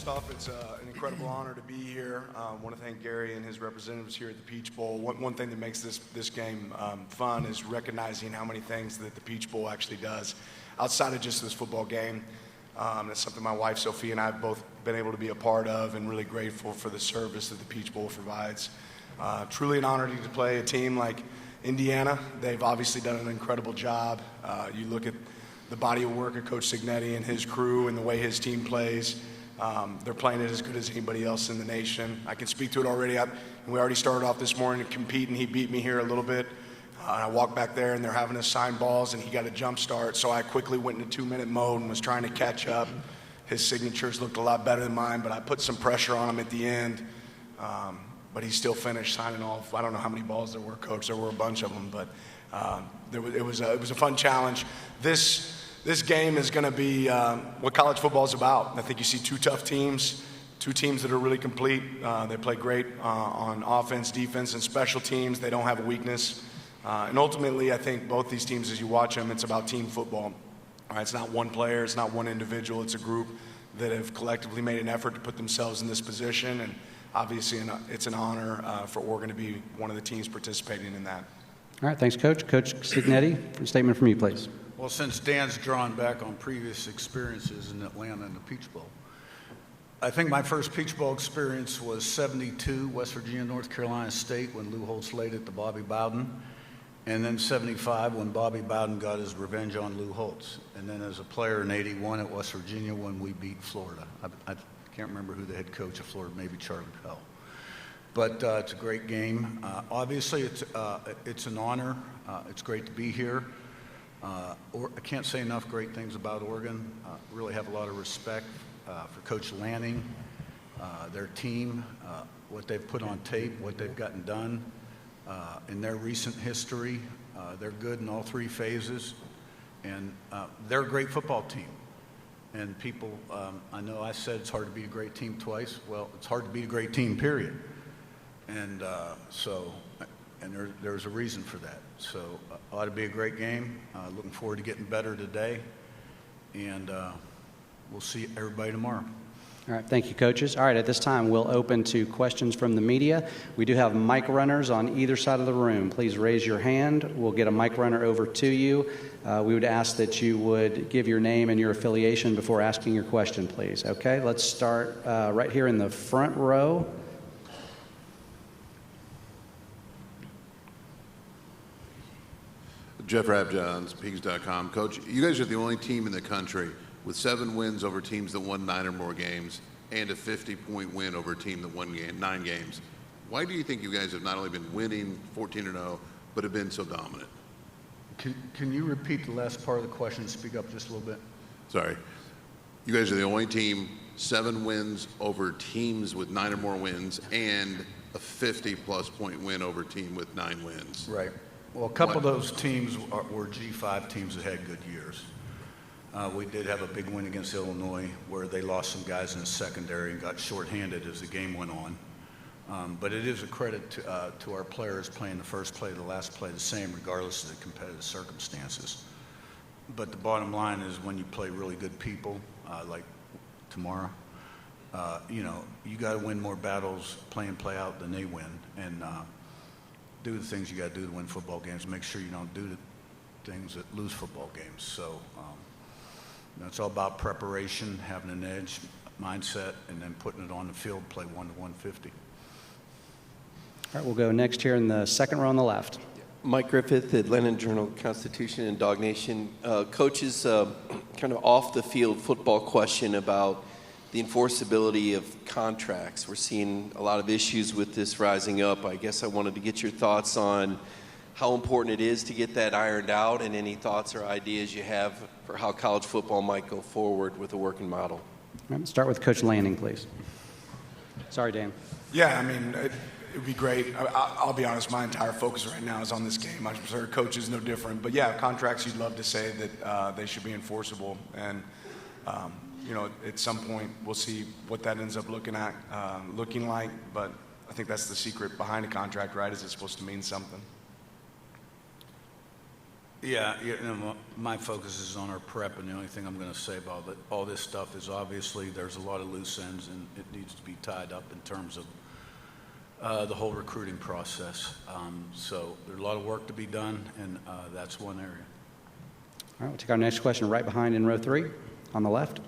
off, it's an incredible honor to be here. I want to thank Gary and his representatives here at the Peach Bowl. One thing that makes this game fun is recognizing how many things that the Peach Bowl actually does outside of just this football game. That's something my wife Sophia and I have both been able to be a part of, and really grateful for the service that the Peach Bowl provides. Truly an honor to play a team like Indiana. They've obviously done an incredible job. You look at the body of work of Coach Cignetti and his crew and the way his team plays. They're playing it as good as anybody else in the nation. I can speak to it already. We already started off this morning to compete, and he beat me here a little bit. I walked back there, and they're having us sign balls, and he got a jump start. So I quickly went into 2-minute mode and was trying to catch up. His signatures looked a lot better than mine, but I put some pressure on him at the end. But he still finished signing off. I don't know how many balls there were, Coach. There were a bunch of them, but it was a fun challenge. This game is going to be what college football is about. I think you see two tough teams, two teams that are really complete. They play great on offense, defense, and special teams. They don't have a weakness. And ultimately, I think both these teams, as you watch them, it's about team football. All right, it's not one player, it's not one individual. It's a group that have collectively made an effort to put themselves in this position. And obviously, it's an honor for Oregon to be one of the teams participating in that. All right, thanks, Coach. Coach Cignetti, a statement from you, please. Well, since Dan's drawn back on previous experiences in Atlanta and the Peach Bowl, I think my first Peach Bowl experience was '72, West Virginia, North Carolina State, when Lou Holtz laid it to Bobby Bowden, and then '75 when Bobby Bowden got his revenge on Lou Holtz, and then as a player in '81 at West Virginia when we beat Florida. I can't remember who the head coach of Florida, maybe Charlie Pell. But it's a great game. Obviously, it's an honor. It's great to be here. I can't say enough great things about Oregon. Really have a lot of respect for Coach Lanning, their team, what they've put on tape, what they've gotten done in their recent history. They're good in all three phases, and they're a great football team. And people, I know I said it's hard to beat a great team twice. Well, it's hard to beat a great team, period. And there's a reason for that. So ought to be a great game. Looking forward to getting better today. And we'll see everybody tomorrow. All right, thank you, coaches. All right, at this time, we'll open to questions from the media. We do have mic runners on either side of the room. Please raise your hand. We'll get a mic runner over to you. We would ask that you would give your name and your affiliation before asking your question, please. Okay, let's start right here in the front row. Jeff Rabjohns, Pigs.com. Coach, you guys are the only team in the country with 7 wins over teams that won 9 or more games and a 50-point win over a team that won 9 games. Why do you think you guys have not only been winning 14-0, but have been so dominant? Can you repeat the last part of the question and speak up just a little bit? Sorry. You guys are the only team, 7 wins over teams with 9 or more wins and a 50-plus point win over a team with 9 wins. Right. Well, a couple of those teams were G5 teams that had good years. We did have a big win against Illinois where they lost some guys in the secondary and got shorthanded as the game went on. But it is a credit to our players playing the first play, the last play the same, regardless of the competitive circumstances. But the bottom line is when you play really good people, like tomorrow, you got to win more battles, play in, play out than they win. And do the things you got to do to win football games. Make sure you don't do the things that lose football games. So it's all about preparation, having an edge, mindset, and then putting it on the field, play 1 to 150. All right, we'll go next here in the second row on the left. Mike Griffith, Atlanta Journal-Constitution and Dog Nation. Coach's kind of off-the-field football question about the enforceability of contracts. We're seeing a lot of issues with this rising up. I guess I wanted to get your thoughts on how important it is to get that ironed out and any thoughts or ideas you have for how college football might go forward with a working model. Right, start with Coach Lanning, please. Sorry, Dan. Yeah, I mean, it would be great. I'll be honest, my entire focus right now is on this game. I'm sure coach is no different. But yeah, contracts, you'd love to say that they should be enforceable. And at some point, we'll see what that ends up looking like. But I think that's the secret behind a contract, right? Is it supposed to mean something? Yeah, my focus is on our prep, and the only thing I'm going to say about all this stuff is obviously there's a lot of loose ends, and it needs to be tied up in terms of the whole recruiting process. So there's a lot of work to be done, and that's one area. All right, we'll take our next question right behind in row 3 on the left.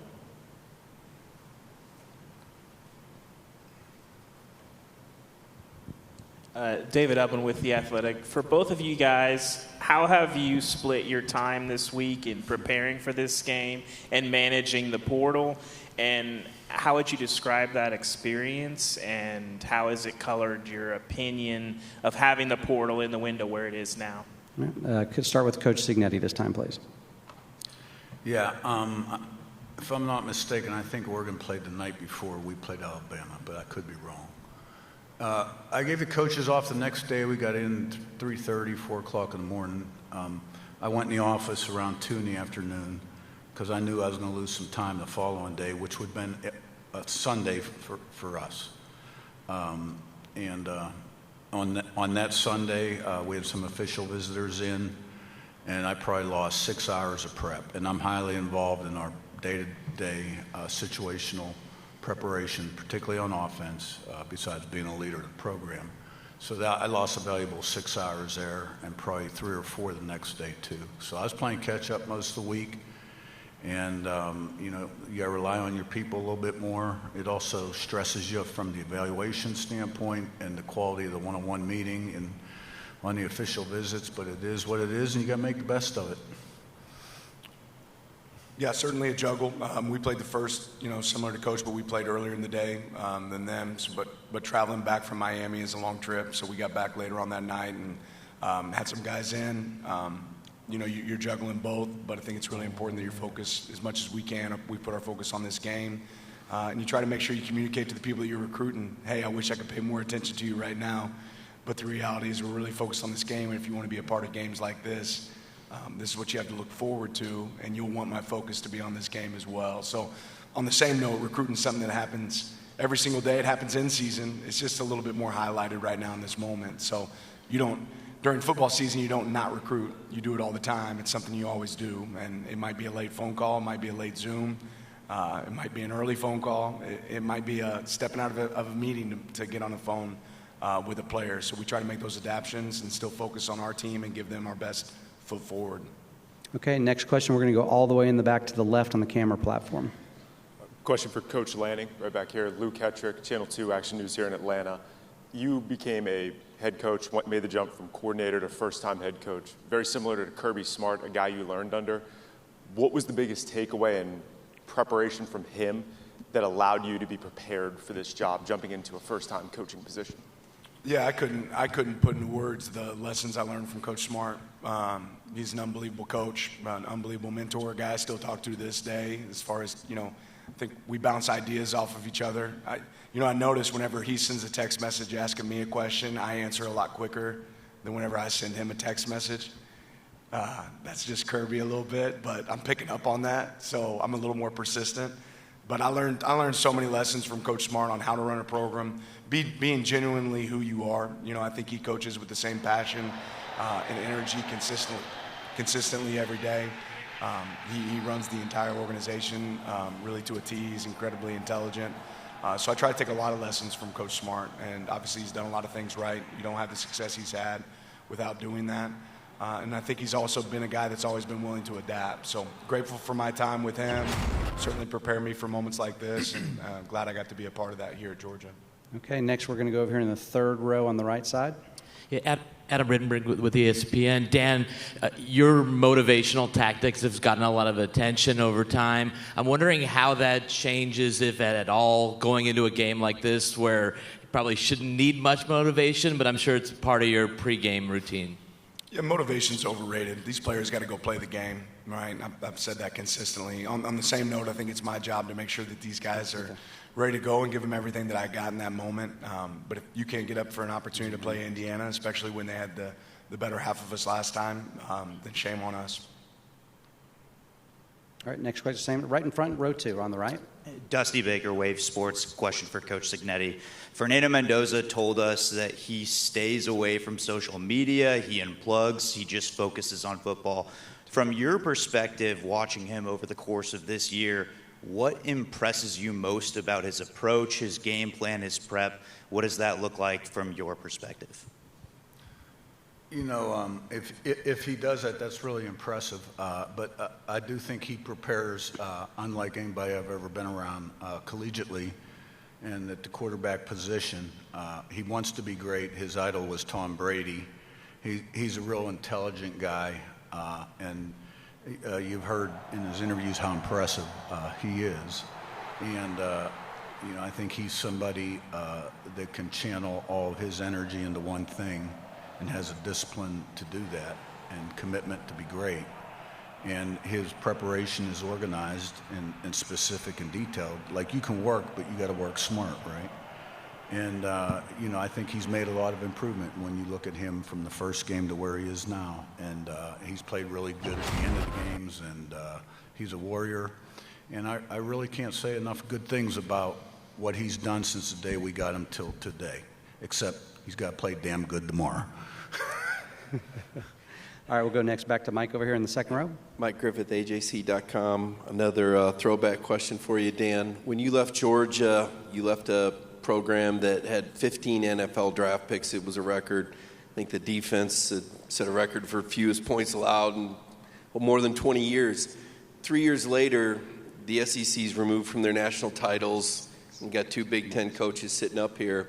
David Ubben with The Athletic. For both of you guys, how have you split your time this week in preparing for this game and managing the portal? And how would you describe that experience, and how has it colored your opinion of having the portal in the window where it is now? Could start with Coach Cignetti this time, please. Yeah, if I'm not mistaken, I think Oregon played the night before we played Alabama, but I could be wrong. I gave the coaches off the next day. We got in 3:30, 4 o'clock in the morning. I went in the office around 2 in the afternoon because I knew I was going to lose some time the following day, which would have been a Sunday for us. And on that Sunday, we had some official visitors in, and I probably lost 6 hours of prep. And I'm highly involved in our day-to-day situational preparation, particularly on offense, besides being a leader of the program. So that I lost a valuable 6 hours there, and probably 3 or 4 the next day too. So I was playing catch up most of the week, and you got to rely on your people a little bit more. It also stresses you from the evaluation standpoint and the quality of the one-on-one meeting and on the official visits, but it is what it is, and you got to make the best of it. Yeah, certainly a juggle. We played the first, similar to Coach, but we played earlier in the day than them. So, but traveling back from Miami is a long trip, so we got back later on that night and had some guys in. You're juggling both, but I think it's really important that you're focused as much as we can. We put our focus on this game, and you try to make sure you communicate to the people that you're recruiting, hey, I wish I could pay more attention to you right now, but the reality is we're really focused on this game, and if you want to be a part of games like this is what you have to look forward to, and you'll want my focus to be on this game as well. So on the same note, recruiting is something that happens every single day. It happens in season. It's just a little bit more highlighted right now in this moment. So during football season, you don't not recruit. You do it all the time. It's something you always do, and it might be a late phone call. It might be a late Zoom. It might be an early phone call. It might be stepping out of a meeting to get on the phone with a player. So we try to make those adaptions and still focus on our team and give them our best foot forward. Okay, next question. We're going to go all the way in the back to the left on the camera platform. Question for Coach Lanning, right back here. Luke Hetrick, Channel 2 Action News here in Atlanta. You became a head coach, made the jump from coordinator to first-time head coach. Very similar to Kirby Smart, a guy you learned under. What was the biggest takeaway and preparation from him that allowed you to be prepared for this job, jumping into a first-time coaching position? Yeah, I couldn't put into words the lessons I learned from Coach Smart. He's an unbelievable coach, an unbelievable mentor, a guy I still talk to this day. As far as, I think we bounce ideas off of each other. I notice whenever he sends a text message asking me a question, I answer a lot quicker than whenever I send him a text message. That's just Kirby a little bit, but I'm picking up on that, so I'm a little more persistent. But I learned so many lessons from Coach Smart on how to run a program, being genuinely who you are. I think he coaches with the same passion and energy consistently every day. He runs the entire organization really to a T. He's incredibly intelligent. So I try to take a lot of lessons from Coach Smart, and obviously he's done a lot of things right. You don't have the success he's had without doing that. And I think he's also been a guy that's always been willing to adapt. So grateful for my time with him. Certainly prepared me for moments like this, and glad I got to be a part of that here at Georgia. Okay, next we're going to go over here in the third row on the right side. Yeah, Adam Rittenberg with ESPN. Dan, your motivational tactics have gotten a lot of attention over time. I'm wondering how that changes, if at all, going into a game like this where you probably shouldn't need much motivation, but I'm sure it's part of your pregame routine. Yeah, motivation's overrated. These players got to go play the game, right? I've said that consistently. On the same note, I think it's my job to make sure that these guys are ready to go and give them everything that I got in that moment. But if you can't get up for an opportunity to play Indiana, especially when they had the better half of us last time, then shame on us. All right, next question, same, right in front, row 2 on the right. Dusty Baker, Wave Sports. Question for Coach Cignetti. Fernando Mendoza told us that he stays away from social media, he unplugs, he just focuses on football. From your perspective, watching him over the course of this year, what impresses you most about his approach, his game plan, his prep? What does that look like from your perspective? You know, if he does that, that's really impressive. But I do think he prepares unlike anybody I've ever been around collegiately, and at the quarterback position, he wants to be great. His idol was Tom Brady. He's a real intelligent guy, and you've heard in his interviews how impressive he is. And you know, I think he's somebody that can channel all of his energy into one thing, and has a discipline to do that and commitment to be great. And his preparation is organized and specific and detailed. Like, you can work, but you got to work smart, right? And, you know, I think he's made a lot of improvement when you look at him from the first game to where he is now. And he's played really good at the end of the games, and he's a warrior. And I really can't say enough good things about what he's done since the day we got him till today, except he's got to play damn good tomorrow. All right, we'll go next back to Mike over here in the second row. Mike Griffith, AJC.com. Another throwback question for you, Dan. When you left Georgia, you left a program that had 15 NFL draft picks. It was a record. I think the defense set a record for fewest points allowed in more than 20 years. 3 years later, the SEC's removed from their national titles and got 2 Big Ten coaches sitting up here.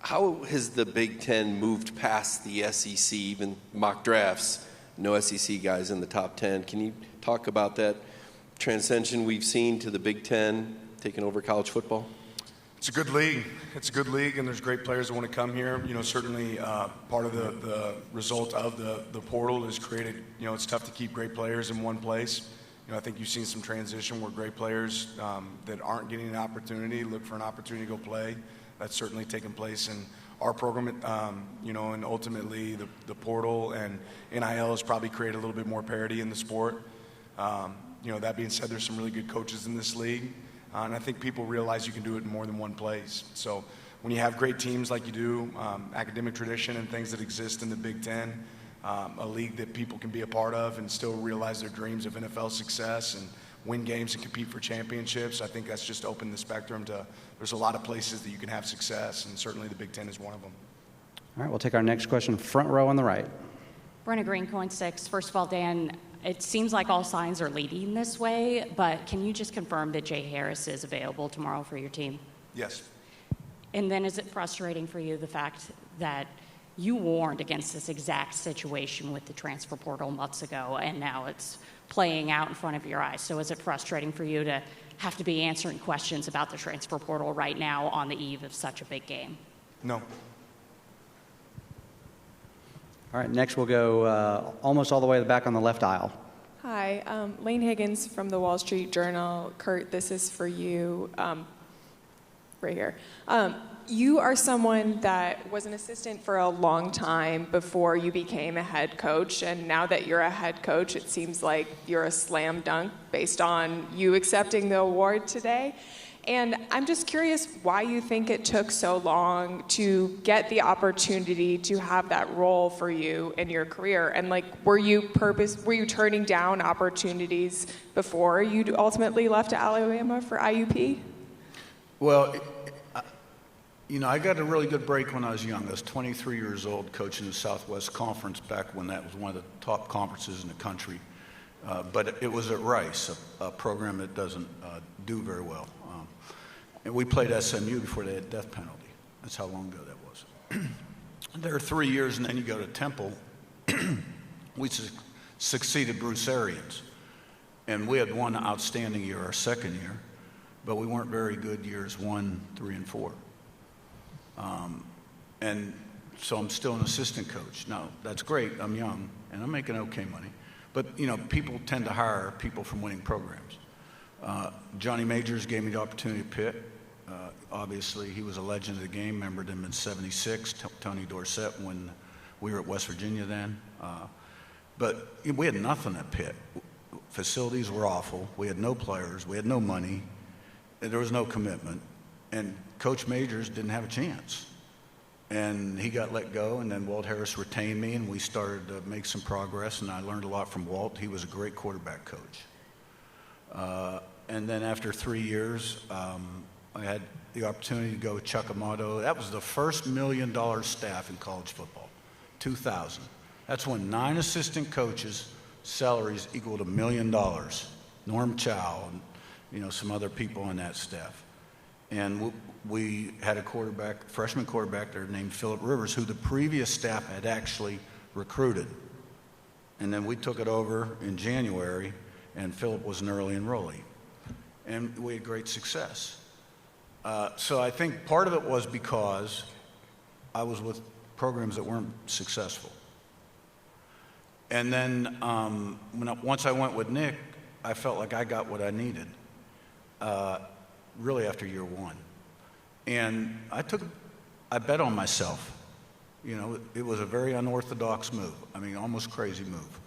How has the Big Ten moved past the SEC, even mock drafts? No SEC guys in the top 10. Can you talk about that transition we've seen to the Big Ten taking over college football? It's a good league. It's a good league, and there's great players that want to come here. You know, certainly part of the result of the portal is created. You know, it's tough to keep great players in one place. You know, I think you've seen some transition where great players that aren't getting an opportunity look for an opportunity to go play. That's certainly taken place in our program, you know, and ultimately the portal and NIL has probably created a little bit more parity in the sport. You know, that being said, there's some really good coaches in this league, and I think people realize you can do it in more than one place. So when you have great teams like you do, academic tradition and things that exist in the Big Ten, a league that people can be a part of and still realize their dreams of NFL success and win games and compete for championships, I think that's just opened the spectrum to, there's a lot of places that you can have success, and certainly the Big Ten is one of them. All right, we'll take our next question, front row on the right. Brenna Green, Coin 6. First of all, Dan, it seems like all signs are leading this way, but can you just confirm that Jay Harris is available tomorrow for your team? Yes. And then is it frustrating for you, the fact that you warned against this exact situation with the transfer portal months ago, and now it's playing out in front of your eyes? So is it frustrating for you to have to be answering questions about the transfer portal right now on the eve of such a big game? No. All right, next we'll go almost all the way to the back on the left aisle. Hi, Lane Higgins from the Wall Street Journal. Curt, this is for you right here. You are someone that was an assistant for a long time before you became a head coach, and now that you're a head coach, it seems like you're a slam dunk based on you accepting the award today. And I'm just curious why you think it took so long to get the opportunity to have that role for you in your career. And like, were you turning down opportunities before you ultimately left Alabama for IUP? Well, you know, I got a really good break when I was young. I was 23 years old, coaching the Southwest Conference back when that was one of the top conferences in the country. But it was at Rice, a program that doesn't do very well. And we played SMU before they had death penalty. That's how long ago that was. There are 3 years, and then you go to Temple. We succeeded Bruce Arians. And we had one outstanding year, our second year, but we weren't very good years 1, 3, and 4. And so I'm still an assistant coach. Now, that's great. I'm young, and I'm making okay money. But, you know, people tend to hire people from winning programs. Johnny Majors gave me the opportunity at Pitt. Obviously, he was a legend of the game. Remembered him in '76, Tony Dorsett, when we were at West Virginia then. But we had nothing at Pitt. facilities were awful. We had no players. We had no money. And there was no commitment. And Coach Majors didn't have a chance. And he got let go, and then Walt Harris retained me, and we started to make some progress, and I learned a lot from Walt. He was a great quarterback coach. And then after 3 years, I had the opportunity to go with Chuck Amato. That was the first $1 million staff in college football, 2000. That's when 9 assistant coaches' salaries equaled $1 million. Norm Chow and, you know, some other people on that staff. And we had a freshman quarterback there named Philip Rivers, who the previous staff had actually recruited. And then we took it over in January, and Philip was an early enrollee. And we had great success. So I think part of it was because I was with programs that weren't successful. And then once I went with Nick, I felt like I got what I needed, really after year one. And I bet on myself. You know, it was a very unorthodox move. I mean, almost crazy move.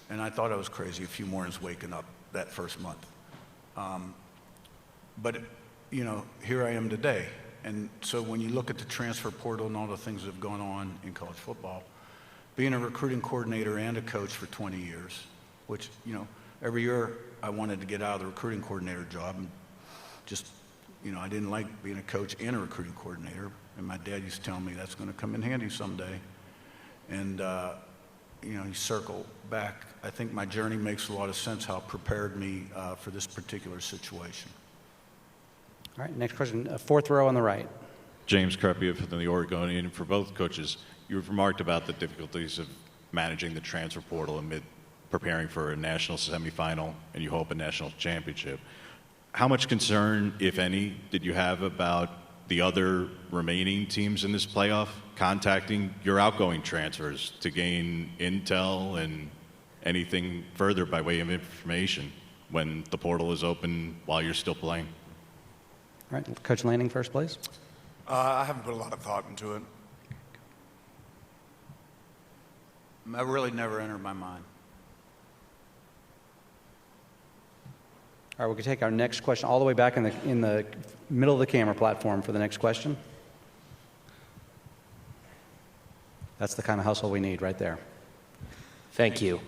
And I thought I was crazy a few mornings waking up that first month. But, you know, here I am today. And so when you look at the transfer portal and all the things that have gone on in college football, being a recruiting coordinator and a coach for 20 years, which, you know, every year I wanted to get out of the recruiting coordinator job. And just, you know, I didn't like being a coach and a recruiting coordinator. And my dad used to tell me that's going to come in handy someday. And, you know, he circled back. I think my journey makes a lot of sense, how it prepared me for this particular situation. All right, next question, fourth row on the right. James Crepia from the Oregonian. For both coaches, you've remarked about the difficulties of managing the transfer portal amid preparing for a national semifinal and you hope a national championship. How much concern, if any, did you have about the other remaining teams in this playoff contacting your outgoing transfers to gain intel and anything further by way of information when the portal is open while you're still playing? All right, Coach Lanning first, please. I haven't put a lot of thought into it. That really never entered my mind. All right, we can take our next question all the way back in the middle of the camera platform for the next question. That's the kind of hustle we need right there. Thank you.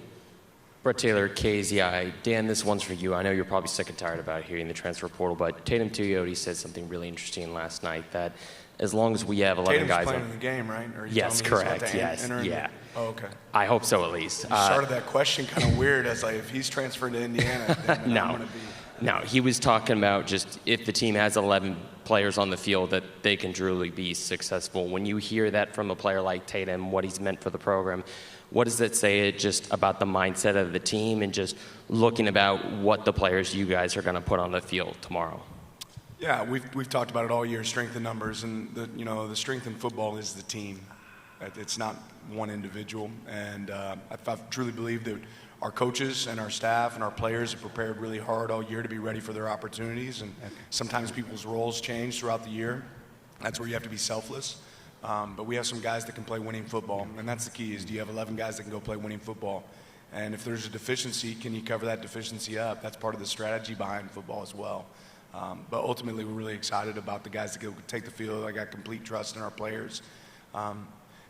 Brett Taylor, KZI. Dan, this one's for you. I know you're probably sick and tired about hearing the transfer portal, but Tatum Tuioti said something really interesting last night, that as long as we have 11 guys playing in the game, right? Or yes, correct. Yes, yeah. Oh, okay. I hope so, at least. You started that question kind of weird, as like, if he's transferred to Indiana, then no. I'm going to be... No, he was talking about just if the team has 11 players on the field, that they can truly be successful. When you hear that from a player like Tatum, what he's meant for the program, what does that say just about the mindset of the team and just looking about what the players you guys are going to put on the field tomorrow? Yeah, we've talked about it all year, strength in numbers, and the strength in football is the team. It's not one individual, and I truly believe that our coaches and our staff and our players have prepared really hard all year to be ready for their opportunities, and sometimes people's roles change throughout the year. That's where you have to be selfless. But we have some guys that can play winning football, and that's the key, is do you have 11 guys that can go play winning football? And if there's a deficiency, can you cover that deficiency up? That's part of the strategy behind football as well. But ultimately, we're really excited about the guys that go take the field. I got complete trust in our players.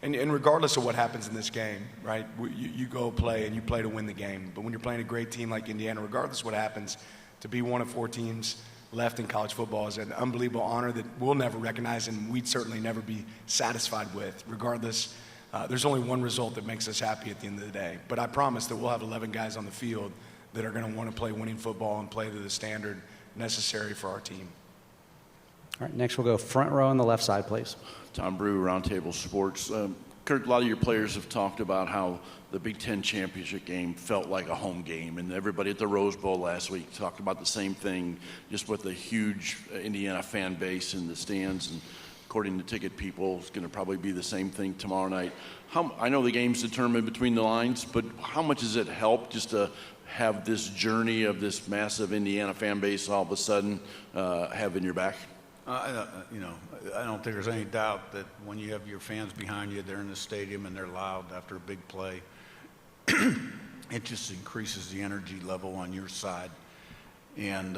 And regardless of what happens in this game, right, you go play and you play to win the game. But when you're playing a great team like Indiana, regardless of what happens, to be one of 4 teams left in college football is an unbelievable honor that we'll never recognize and we'd certainly never be satisfied with. Regardless, there's only one result that makes us happy at the end of the day. But I promise that we'll have 11 guys on the field that are going to want to play winning football and play to the standard necessary for our team. All right, next we'll go front row on the left side, please. Tom Brew, Roundtable Sports. Curt, a lot of your players have talked about how the Big Ten championship game felt like a home game, and everybody at the Rose Bowl last week talked about the same thing, just with a huge Indiana fan base in the stands, and according to ticket people, it's going to probably be the same thing tomorrow night. I know the game's determined between the lines, but how much does it help just to have this journey of this massive Indiana fan base all of a sudden have in your back? I don't think there's any doubt that when you have your fans behind you, they're in the stadium and they're loud after a big play. it just increases the energy level on your side. And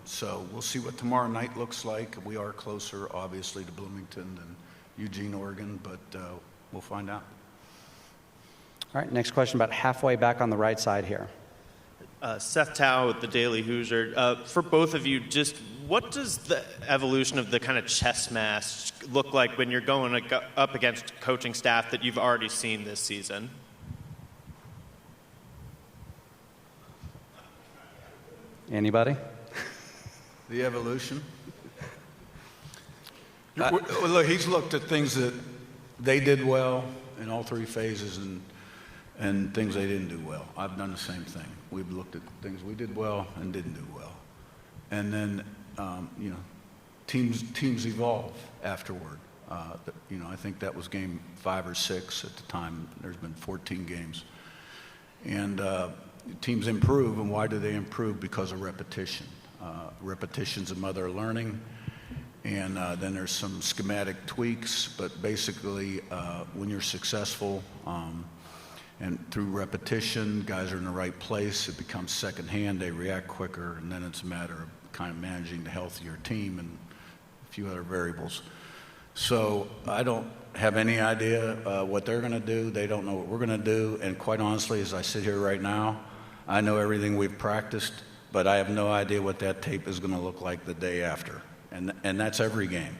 so we'll see what tomorrow night looks like. We are closer, obviously, to Bloomington than Eugene, Oregon, but we'll find out. All right, next question about halfway back on the right side here. Seth Tao with the Daily Hoosier. For both of you, just what does the evolution of the kind of chess match look like when you're going up against coaching staff that you've already seen this season? Anybody? The evolution? Look, he's looked at things that they did well in all three phases and things they didn't do well. I've done the same thing. We've looked at things we did well and didn't do well. And then, teams evolve afterward. I think that was game 5 or 6 at the time. There's been 14 games. And teams improve, and why do they improve? Because of repetition. Repetition's a mother of learning. And then there's some schematic tweaks, but basically when you're successful and through repetition, guys are in the right place, it becomes secondhand, they react quicker, and then it's a matter of kind of managing the health of your team and a few other variables. So I don't have any idea what they're going to do. They don't know what we're going to do. And quite honestly, as I sit here right now, I know everything we've practiced, but I have no idea what that tape is going to look like the day after. And that's every game,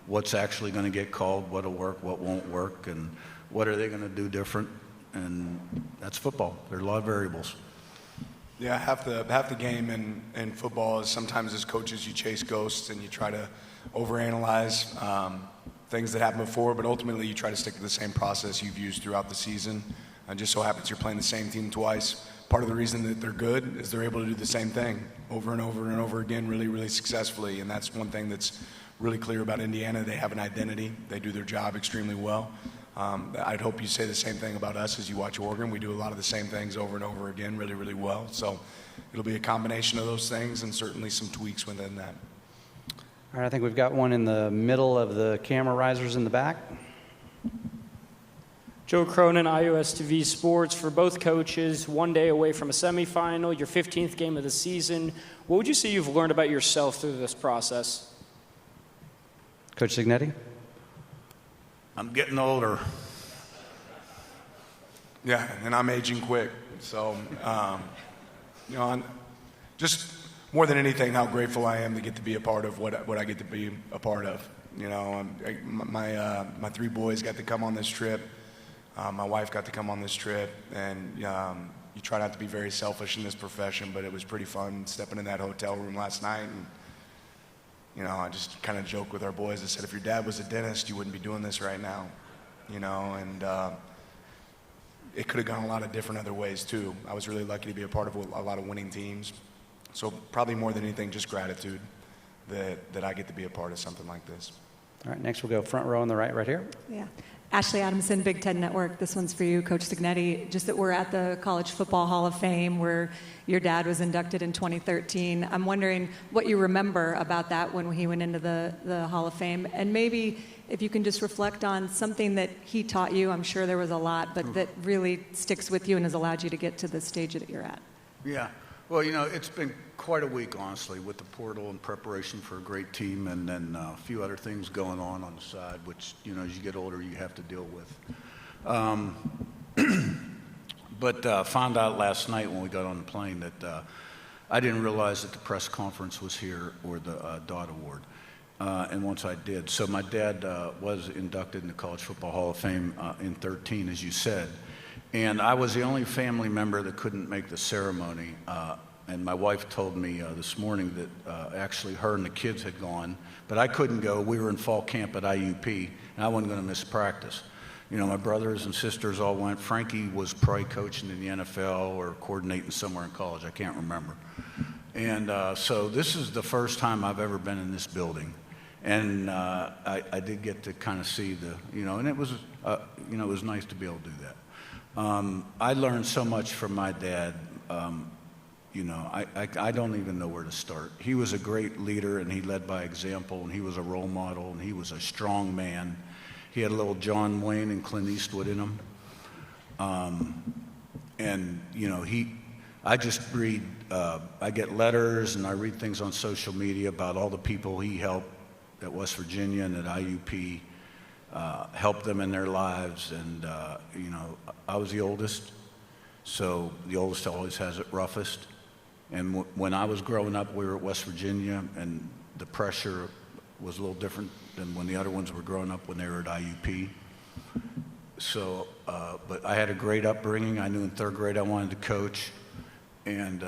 what's actually going to get called, what'll work, what won't work, and what are they going to do different. And that's football. There are a lot of variables. Yeah, half the game in football is sometimes as coaches you chase ghosts and you try to overanalyze things that happened before, but ultimately you try to stick to the same process you've used throughout the season. And just so happens you're playing the same team twice. Part of the reason that they're good is they're able to do the same thing over and over and over again really, really successfully. And that's one thing that's really clear about Indiana. They have an identity. They do their job extremely well. I'd hope you say the same thing about us as you watch Oregon. We do a lot of the same things over and over again really, really well. So it'll be a combination of those things and certainly some tweaks within that. All right, I think we've got one in the middle of the camera risers in the back. Joe Cronin, iOS TV Sports. For both coaches, one day away from a semifinal, your 15th game of the season. What would you say you've learned about yourself through this process? Coach Cignetti? I'm getting older. Yeah, and I'm aging quick. So, just more than anything, how grateful I am to get to be a part of what I get to be a part of. My 3 boys got to come on this trip. My wife got to come on this trip, and you try not to be very selfish in this profession, but it was pretty fun stepping in that hotel room last night. And, I just kind of joked with our boys. I said, if your dad was a dentist, you wouldn't be doing this right now, and it could have gone a lot of different other ways too. I was really lucky to be a part of a lot of winning teams. So probably more than anything, just gratitude that I get to be a part of something like this. All right, next we'll go front row on the right here. Yeah. Ashley Adamson, Big Ten Network. This one's for you, Coach Cignetti. Just that we're at the College Football Hall of Fame where your dad was inducted in 2013. I'm wondering what you remember about that when he went into the Hall of Fame. And maybe if you can just reflect on something that he taught you. I'm sure there was a lot, but that really sticks with you and has allowed you to get to the stage that you're at. Yeah. Well, it's been quite a week, honestly, with the portal and preparation for a great team and then a few other things going on the side, which, as you get older, you have to deal with. But found out last night when we got on the plane that I didn't realize that the press conference was here or the Dodd Award. And once I did. So my dad was inducted in the College Football Hall of Fame in 2013, as you said. And I was the only family member that couldn't make the ceremony. And my wife told me this morning that actually her and the kids had gone, but I couldn't go. We were in fall camp at IUP, and I wasn't going to miss practice. My brothers and sisters all went. Frankie was probably coaching in the NFL or coordinating somewhere in college. I can't remember. And so this is the first time I've ever been in this building. And I did get to kind of see and it was, it was nice to be able to do that. I learned so much from my dad. I don't even know where to start. He was a great leader, and he led by example, and he was a role model, and he was a strong man. He had a little John Wayne and Clint Eastwood in him. And, I just read, I get letters and I read things on social media about all the people he helped at West Virginia and at IUP, helped them in their lives. And, I was the oldest, so the oldest always has it roughest. And when I was growing up, we were at West Virginia, and the pressure was a little different than when the other ones were growing up when they were at IUP. So, but I had a great upbringing. I knew in third grade I wanted to coach, and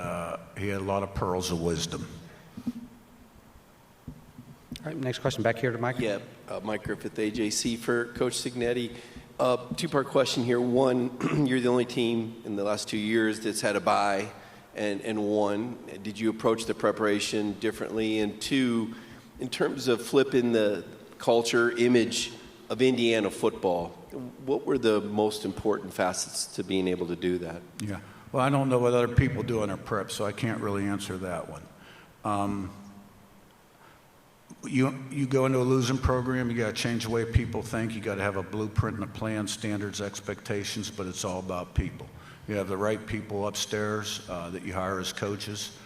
he had a lot of pearls of wisdom. All right, next question back here to Mike. Yeah, Mike Griffith, AJC, for Coach Cignetti. Two-part question here. One, you're the only team in the last 2 years that's had a bye and won. Did you approach the preparation differently? And two, in terms of flipping the culture, image of Indiana football, what were the most important facets to being able to do that? Yeah. Well, I don't know what other people do in their prep, so I can't really answer that one. You go into a losing program, you got to change the way people think. You got to have a blueprint and a plan, standards, expectations, but it's all about people. You have the right people upstairs that you hire as coaches,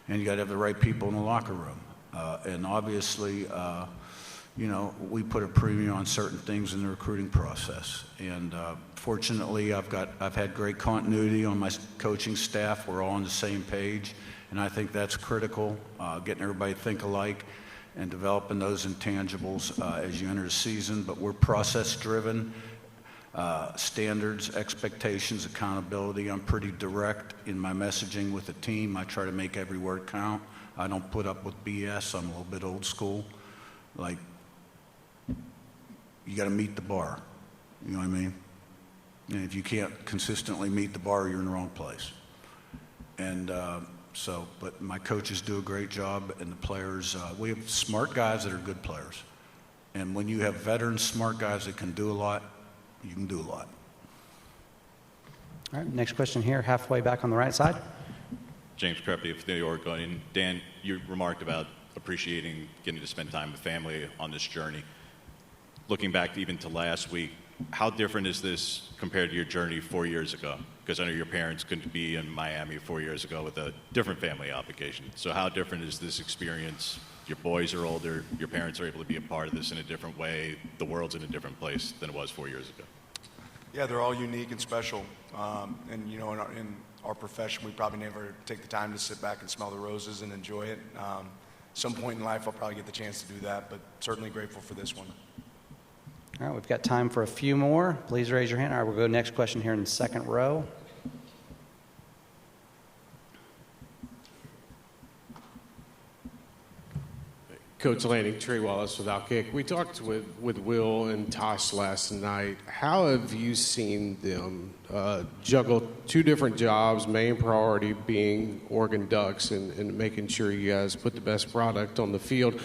and you got to have the right people in the locker room. And obviously, we put a premium on certain things in the recruiting process. And fortunately, I've had great continuity on my coaching staff. We're all on the same page, and I think that's critical, getting everybody to think alike and developing those intangibles as you enter the season. But we're process-driven, standards, expectations, accountability. I'm pretty direct in my messaging with the team. I try to make every word count. I don't put up with BS. I'm a little bit old school. Like, you got to meet the bar. You know what I mean? And if you can't consistently meet the bar, you're in the wrong place. And but my coaches do a great job, and the players, we have smart guys that are good players. And when you have veteran smart guys that can do a lot, you can do a lot. All right, next question here, halfway back on the right side. James Creppy of the Oregonian. Dan, you remarked about appreciating getting to spend time with family on this journey. Looking back even to last week, how different is this compared to your journey 4 years ago? Because I know your parents couldn't be in Miami 4 years ago with a different family obligation. So how different is this experience? Your boys are older, your parents are able to be a part of this in a different way, the world's in a different place than it was 4 years ago. Yeah, they're all unique and special. And in our profession, we probably never take the time to sit back and smell the roses and enjoy it. Some point in life, I'll probably get the chance to do that, but certainly grateful for this one. All right, we've got time for a few more. Please raise your hand. All right, we'll go next question here in the second row. Coach Lanning, Trey Wallace with Outkick. We talked with Will and Tosh last night. How have you seen them juggle two different jobs, main priority being Oregon Ducks and making sure you guys put the best product on the field,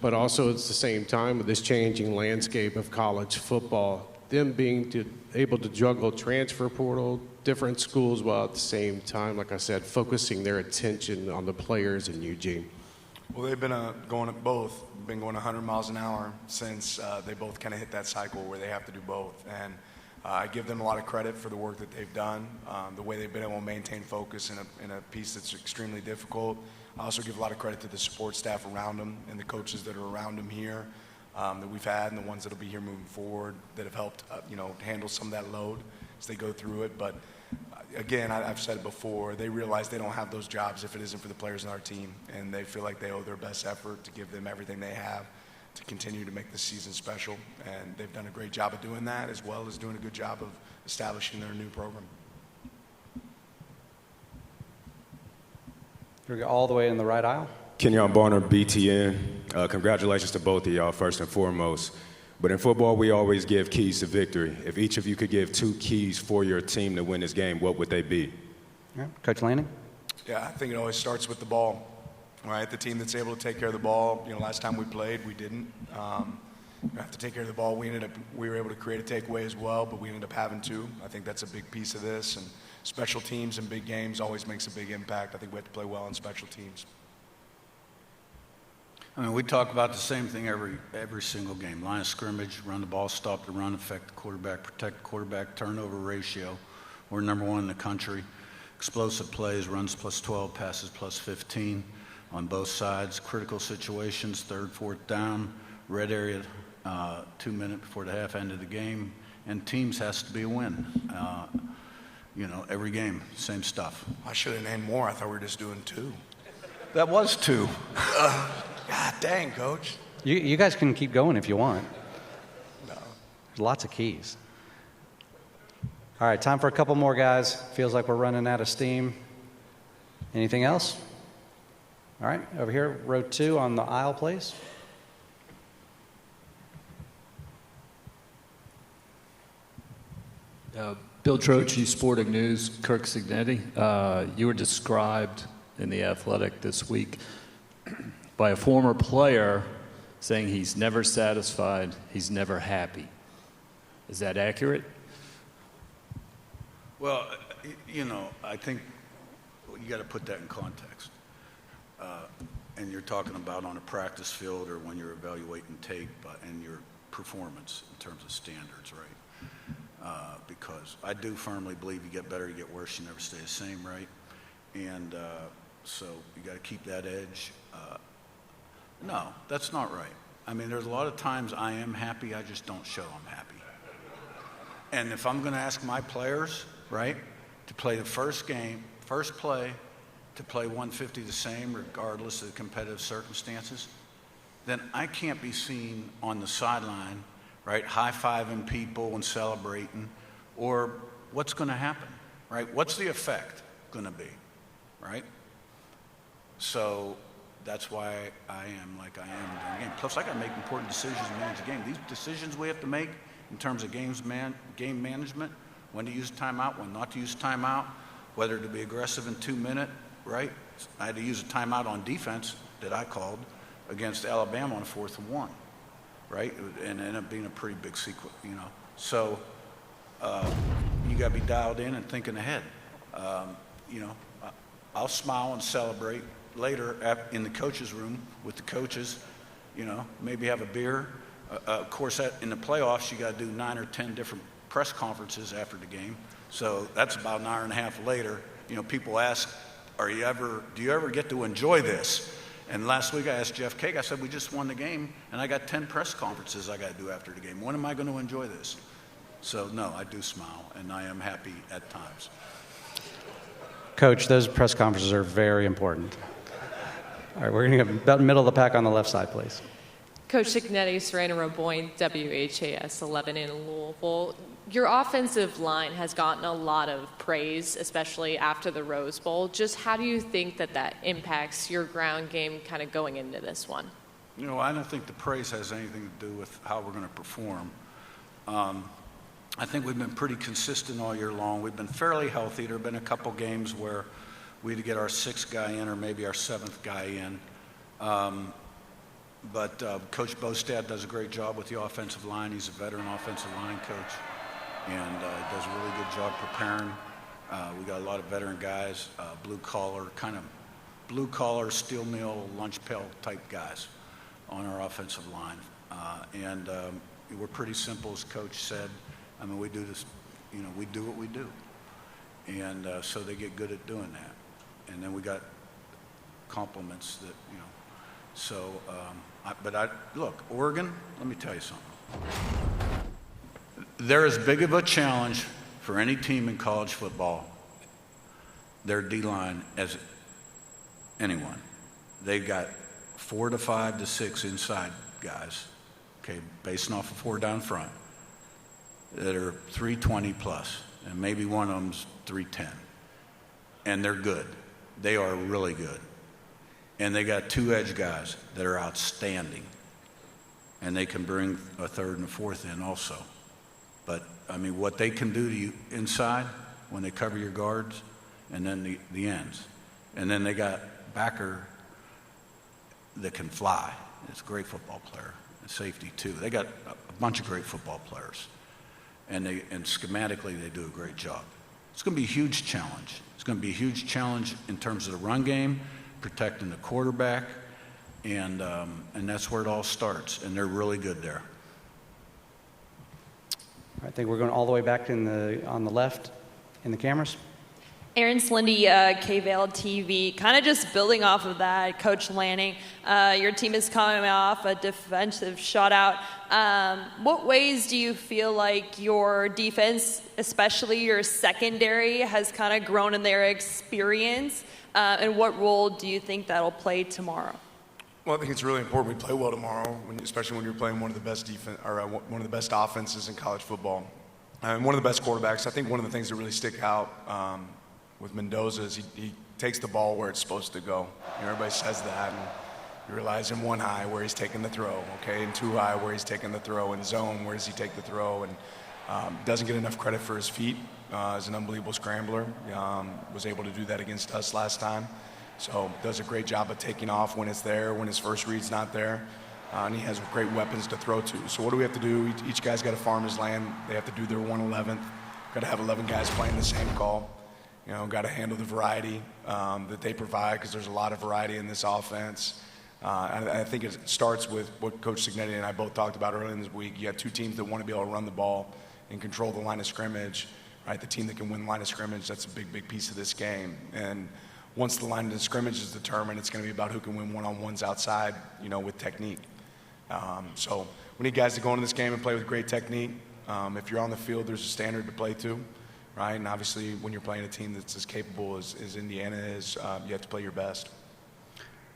but also at the same time with this changing landscape of college football, them being able to juggle transfer portal, different schools, while at the same time, like I said, focusing their attention on the players in Eugene? Well, they've been going 100 miles an hour since they both kind of hit that cycle where they have to do both. And I give them a lot of credit for the work that they've done, the way they've been able to maintain focus in a piece that's extremely difficult. I also give a lot of credit to the support staff around them and the coaches that are around them here that we've had and the ones that will be here moving forward that have helped handle some of that load as they go through it. But again, I've said it before, they realize they don't have those jobs if it isn't for the players on our team, and they feel like they owe their best effort to give them everything they have to continue to make this season special, and they've done a great job of doing that as well as doing a good job of establishing their new program. We go all the way in the right aisle. Kenyon Barner, BTN. Congratulations to both of y'all, first and foremost. But in football, we always give keys to victory. If each of you could give 2 keys for your team to win this game, what would they be? Yeah. Coach Lanning? Yeah, I think it always starts with the ball, right? The team that's able to take care of the ball. Last time we played, we didn't. We have to take care of the ball. We were able to create a takeaway as well, but we ended up having to. I think that's a big piece of this. And special teams and big games always makes a big impact. I think we have to play well on special teams. I mean, we talk about the same thing every single game. Line of scrimmage, run the ball, stop the run, affect the quarterback, protect the quarterback, turnover ratio. We're number 1 in the country. Explosive plays, runs plus 12, passes plus 15 on both sides. Critical situations, 3rd, 4th down, red area, 2 minutes before the half end of the game. And teams has to be a win. Every game, same stuff. I should have named more. I thought we were just doing 2. That was 2. God dang, Coach. You guys can keep going if you want. No. There's lots of keys. All right, time for a couple more, guys. Feels like we're running out of steam. Anything else? All right, over here, row 2 on the aisle, please. Bill Troche, Sporting News, Curt Cignetti. You were described in The Athletic this week by a former player saying he's never satisfied, he's never happy. Is that accurate? Well, I think you got to put that in context. And you're talking about on a practice field or when you're evaluating tape and your performance in terms of standards, right? Because I do firmly believe you get better, you get worse, you never stay the same, right? And so you got to keep that edge. No, that's not right. I mean, there's a lot of times I am happy, I just don't show I'm happy. And if I'm going to ask my players, right, to play the first play, to play 150 the same regardless of the competitive circumstances, then I can't be seen on the sideline, right, high-fiving people and celebrating, or what's going to happen, right? What's the effect going to be, right? So that's why I am like I am in the game. Plus, I got to make important decisions and manage the game. These decisions we have to make in terms of game management, when to use timeout, when not to use timeout, whether to be aggressive in 2 minutes, right? I had to use a timeout on defense that I called against Alabama on 4th and 1, right? And it ended up being a pretty big sequence, So you got to be dialed in and thinking ahead. I'll smile and celebrate later in the coaches' room with the coaches, maybe have a beer. Of course, in the playoffs, you got to do 9 or 10 different press conferences after the game. So that's about an hour and a half later. People ask, do you ever get to enjoy this? And last week I asked Jeff Cake, I said, we just won the game, and I got 10 press conferences I got to do after the game. When am I going to enjoy this? So, no, I do smile, and I am happy at times. Coach, those press conferences are very important. All right, we're going to get about middle of the pack on the left side, please. Coach Cignetti, Serena Roboin, WHAS 11 in Louisville. Your offensive line has gotten a lot of praise, especially after the Rose Bowl. Just how do you think that impacts your ground game kind of going into this one? I don't think the praise has anything to do with how we're going to perform. I think we've been pretty consistent all year long. We've been fairly healthy. There have been a couple games where we had to get our 6th guy in or maybe our 7th guy in. But Coach Bostad does a great job with the offensive line. He's a veteran offensive line coach and does a really good job preparing. We got a lot of veteran guys, blue collar, steel mill, lunch pail type guys on our offensive line. And we're pretty simple, as Coach said. I mean, we do this, we do what we do. And so they get good at doing that. And then we got compliments that, So, look, Oregon, let me tell you something. They're as big of a challenge for any team in college football, their D-line, as anyone. They've got 4 to 5 to 6 inside guys, okay, based off of 4 down front, that are 320 plus, and maybe one of them's 310. And they're good. They are really good. And they got 2 edge guys that are outstanding. And they can bring a 3rd and a 4th in also. But, I mean, what they can do to you inside when they cover your guards, and then the ends. And then they got backer that can fly. It's a great football player. And safety, too. They got a bunch of great football players. And schematically, they do a great job. It's going to be a huge challenge. It's going to be a huge challenge in terms of the run game, protecting the quarterback, and that's where it all starts, and they're really good there. I think we're going all the way back on the left in the cameras. Aaron Slindy, K-Vale TV. Kind of just building off of that, Coach Lanning, your team is coming off a defensive shutout. What ways do you feel like your defense, especially your secondary, has kind of grown in their experience? And what role do you think that'll play tomorrow? Well, I think it's really important we play well tomorrow, especially when you're playing one of the best defense or one of the best offenses in college football, and one of the best quarterbacks. I think one of the things that really stick out with Mendoza is he takes the ball where it's supposed to go. Everybody says that, and you realize in one high where he's taking the throw, okay, in two high where he's taking the throw, in zone where does he take the throw, and doesn't get enough credit for his feet. Is an unbelievable scrambler. Was able to do that against us last time. So does a great job of taking off when it's there, when his first read's not there. And he has great weapons to throw to. So what do we have to do? Each guy's got to farm his land. They have to do their 1/11th. Got to have 11 guys playing the same call. Got to handle the variety that they provide, because there's a lot of variety in this offense. I think it starts with what Coach Cignetti and I both talked about earlier in this week. You have two teams that want to be able to run the ball and control the line of scrimmage. Right, the team that can win the line of scrimmage, that's a big, big piece of this game. And once the line of scrimmage is determined, it's going to be about who can win one-on-ones outside, with technique. So we need guys to go into this game and play with great technique. If you're on the field, there's a standard to play to, right? And obviously, when you're playing a team that's as capable as Indiana is, you have to play your best.